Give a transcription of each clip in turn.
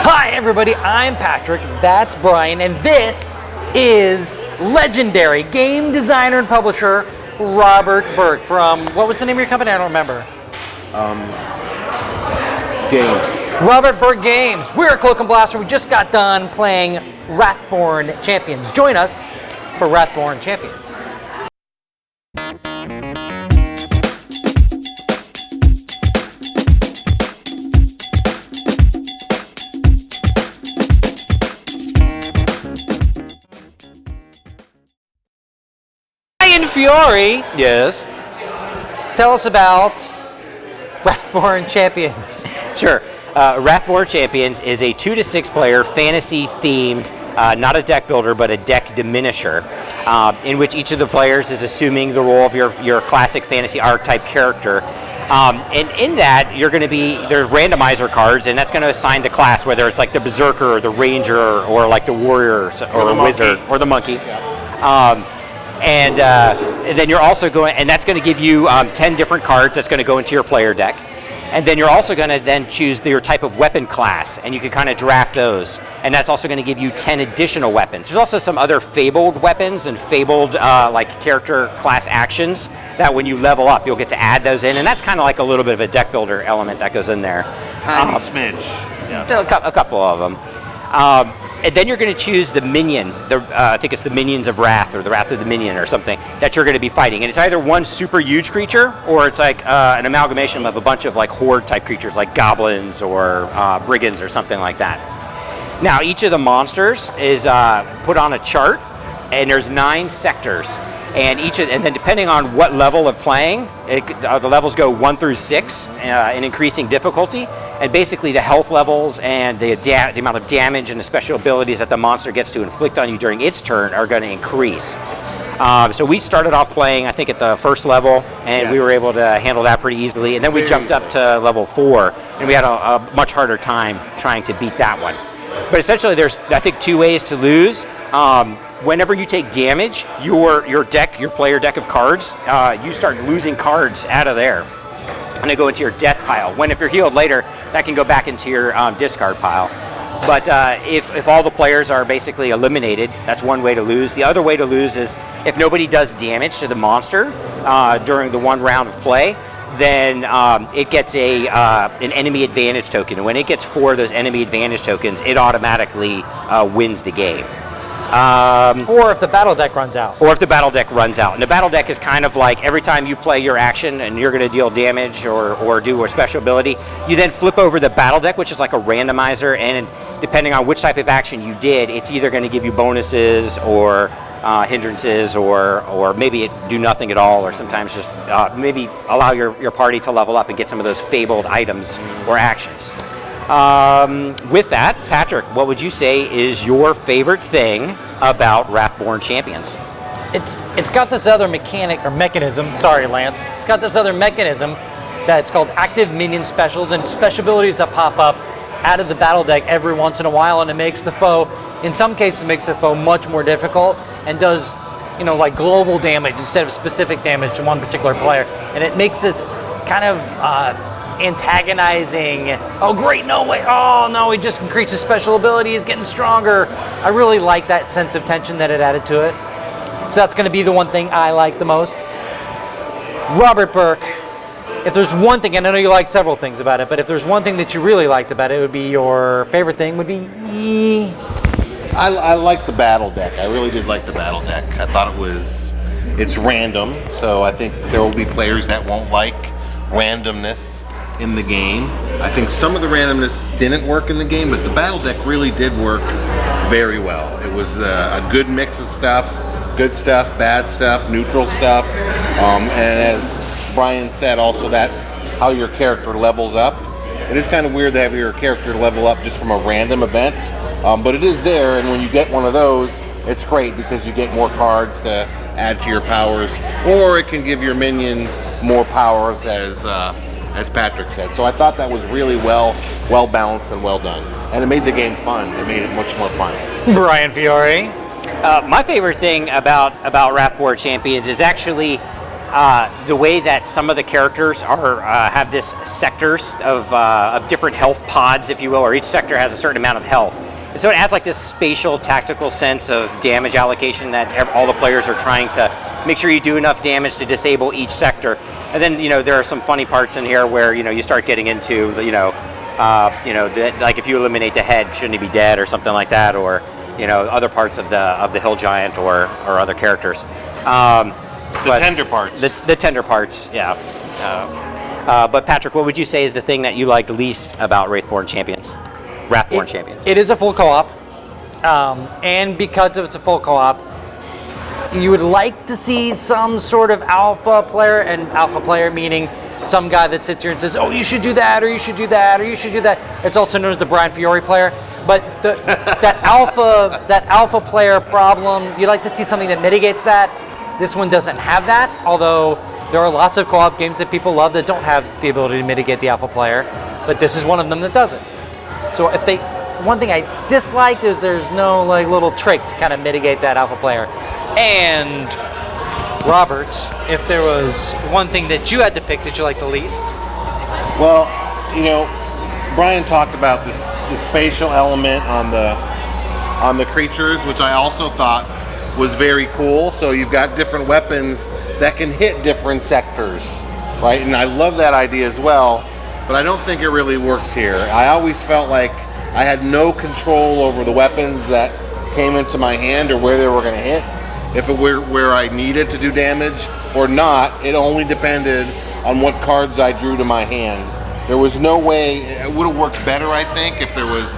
Hi everybody, I'm Patrick, that's Brian, and this is legendary game designer and publisher Robert Burke from, what was the name of your company? I don't remember. Games. Robert Burke Games. We're at Cloak and Blaster. We just got done playing Wrathborne Champions. Join us for Wrathborne Champions. Ryan Fiore, Yes. tell us about Wrathborne Champions. Sure. Wrathborne Champions is a 2 to 6 player fantasy themed, not a deck builder, but a deck diminisher, in which each of the players is assuming the role of your classic fantasy archetype character. And in that, there's randomizer cards, and that's going to assign the class, whether it's like the Berserker or the Ranger or like the Warrior or the Wizard or the Monkey. Yeah. And then you're also going, and that's going to give you 10 different cards that's going to go into your player deck. And then you're also going to then choose your type of weapon class, and you can kind of draft those. And that's also going to give you 10 additional weapons. There's also some other fabled weapons and fabled like character class actions that when you level up, you'll get to add those in. And that's kind of like a little bit of a deck builder element that goes in there. Tiny smidge. Yeah. A couple of them. And then you're going to choose the minion. I think it's the Minions of Wrath, or the Wrath of the Minion, or something that you're going to be fighting. And it's either one super huge creature, or it's like an amalgamation of a bunch of like horde type creatures, like goblins or brigands or something like that. Now, each of the monsters is put on a chart, and there's 9 sectors. And then depending on what level of playing, the levels go 1 through 6 in increasing difficulty. And basically the health levels and the amount of damage and the special abilities that the monster gets to inflict on you during its turn are going to increase. So we started off playing, I think, at the first level, and we were able to handle that pretty easily. And then we jumped up to level 4, and we had a much harder time trying to beat that one. But essentially there's, I think, 2 ways to lose. Whenever you take damage, your player deck of cards, you start losing cards out of there. And they go into your death pile. If you're healed later, that can go back into your discard pile. But if all the players are basically eliminated, that's one way to lose. The other way to lose is if nobody does damage to the monster during the one round of play, then it gets an enemy advantage token. And when it gets 4 of those enemy advantage tokens, it automatically wins the game. Or if the battle deck runs out. Or if the battle deck runs out. And the battle deck is kind of like every time you play your action and you're going to deal damage or do a special ability, you then flip over the battle deck, which is like a randomizer, and depending on which type of action you did, it's either going to give you bonuses or hindrances, or maybe it do nothing at all, or sometimes just maybe allow your party to level up and get some of those fabled items or actions. With that, Patrick, what would you say is your favorite thing about Wrathborne Champions? It's got this other mechanism, sorry Lance, it's got this other mechanism that's called active minion specials, and special abilities that pop up out of the battle deck every once in a while, and it makes the foe, in some cases makes the foe much more difficult, and does, like global damage instead of specific damage to one particular player. And it makes this kind of antagonizing, oh great, no way, oh no, he just increased his special ability, he's getting stronger. I really like that sense of tension that it added to it. So that's going to be the one thing I like the most. Robert Burke, if there's one thing, and I know you liked several things about it, but if there's one thing that you really liked about it, would be your favorite thing would be... I like the battle deck. I really did like the battle deck. I thought it's random, so I think there will be players that won't like randomness in the game. I think some of the randomness didn't work in the game, but the battle deck really did work very well. It was a good mix of stuff, good stuff, bad stuff, neutral stuff, and as Brian said, also that's how your character levels up. It is kind of weird to have your character level up just from a random event, but it is there, and when you get one of those, it's great because you get more cards to add to your powers, or it can give your minion more powers, as Patrick said. So I thought that was really well balanced and well done, and it made the game fun. It made it much more fun. Brian Fiore. My favorite thing about Wrathborne Champions is actually the way that some of the characters are have this sectors of different health pods, if you will, or each sector has a certain amount of health. And so it adds like this spatial, tactical sense of damage allocation that all the players are trying to make sure you do enough damage to disable each sector. And then, there are some funny parts in here where, you start getting into, like if you eliminate the head, shouldn't he be dead or something like that, or, other parts of the hill giant or other characters. The tender parts. The tender parts, yeah. But Patrick, what would you say is the thing that you liked least about Wrathborne Champions? Wrathborne Champions. It is a full co-op, and because it's a full co-op, you would like to see some sort of alpha player, and alpha player meaning some guy that sits here and says, oh, you should do that, or you should do that, or you should do that. It's also known as the Brian Fiore player. But that alpha player problem, you'd like to see something that mitigates that. This one doesn't have that, although there are lots of co-op games that people love that don't have the ability to mitigate the alpha player, but this is one of them that doesn't. So one thing I dislike is there's no like little trick to kind of mitigate that alpha player. And Robert, if there was one thing that you had to pick that you like the least? Well, Brian talked about the spatial element on the creatures, which I also thought was very cool. So you've got different weapons that can hit different sectors, right? And I love that idea as well, but I don't think it really works here. I always felt like I had no control over the weapons that came into my hand or where they were going to hit. If it were where I needed to do damage or not, it only depended on what cards I drew to my hand. There was no way, it would have worked better, I think, if there was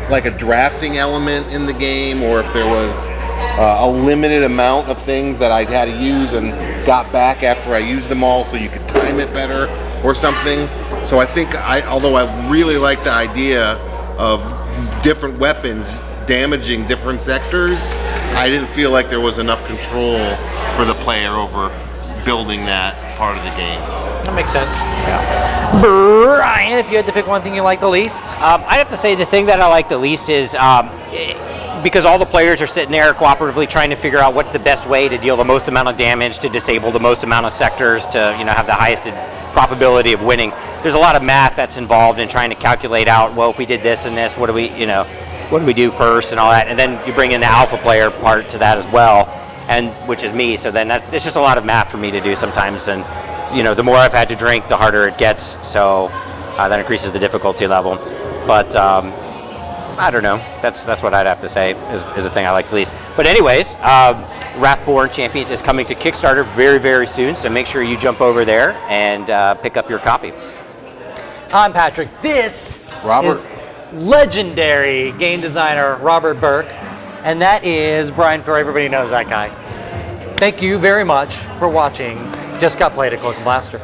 like a drafting element in the game, or if there was a limited amount of things that I had to use and got back after I used them all, so you could time it better or something. So I think, although I really like the idea of different weapons damaging different sectors, I didn't feel like there was enough control for the player over building that part of the game. That makes sense. Yeah. Brian, if you had to pick one thing you like the least? I'd have to say the thing that I like the least is because all the players are sitting there cooperatively trying to figure out what's the best way to deal the most amount of damage, to disable the most amount of sectors, to have the highest probability of winning. There's a lot of math that's involved in trying to calculate out, well, if we did this and this, what do we do first and all that, and then you bring in the alpha player part to that as well, and which is me. So then it's just a lot of math for me to do sometimes, and the more I've had to drink, the harder it gets. So that increases the difficulty level. But I don't know. That's what I'd have to say is the thing I like the least. But anyways, Wrathborne Champions is coming to Kickstarter very, very soon. So make sure you jump over there and pick up your copy. I'm Patrick. This Robert. is legendary game designer Robert Burke, and that is Brian Fiore. Everybody knows that guy. Thank you very much for watching Just Got Played at Cloak and Blaster.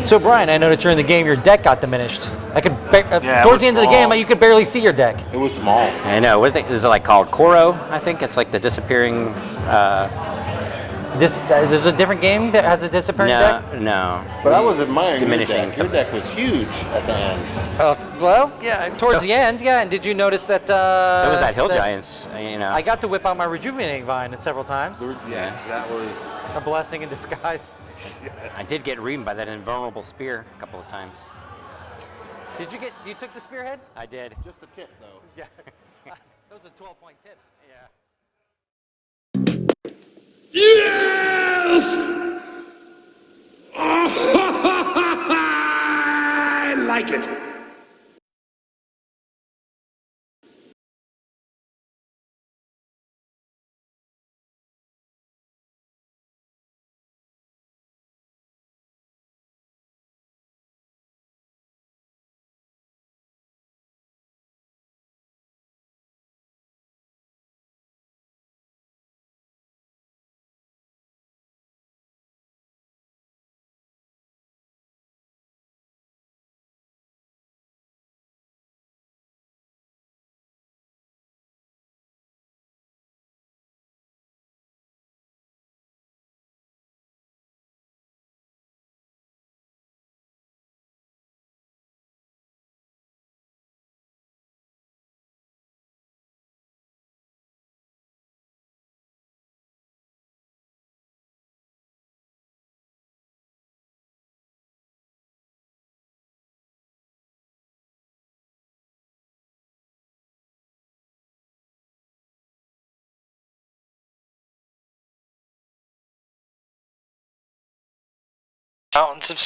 So Brian, I know that you're in the game, your deck got diminished. I could towards the end of the game, you could barely see your deck. It was small. I know. Is it like called Koro? I think it's like the disappearing. There's a different game that has a disappearing deck? No. But I was admiring Diminishing your deck. Your deck was huge at the end. Well, yeah, towards the end, yeah. And did you notice that? So was that Hill Giants, I got to whip out my Rejuvenating Vine several times. Yes, that was a blessing in disguise. I did get reamed by that invulnerable spear a couple of times. You took the spearhead? I did. just the tip, though. Yeah. That was a 12-point tip. Yeah. Yes! I like it. Mountains of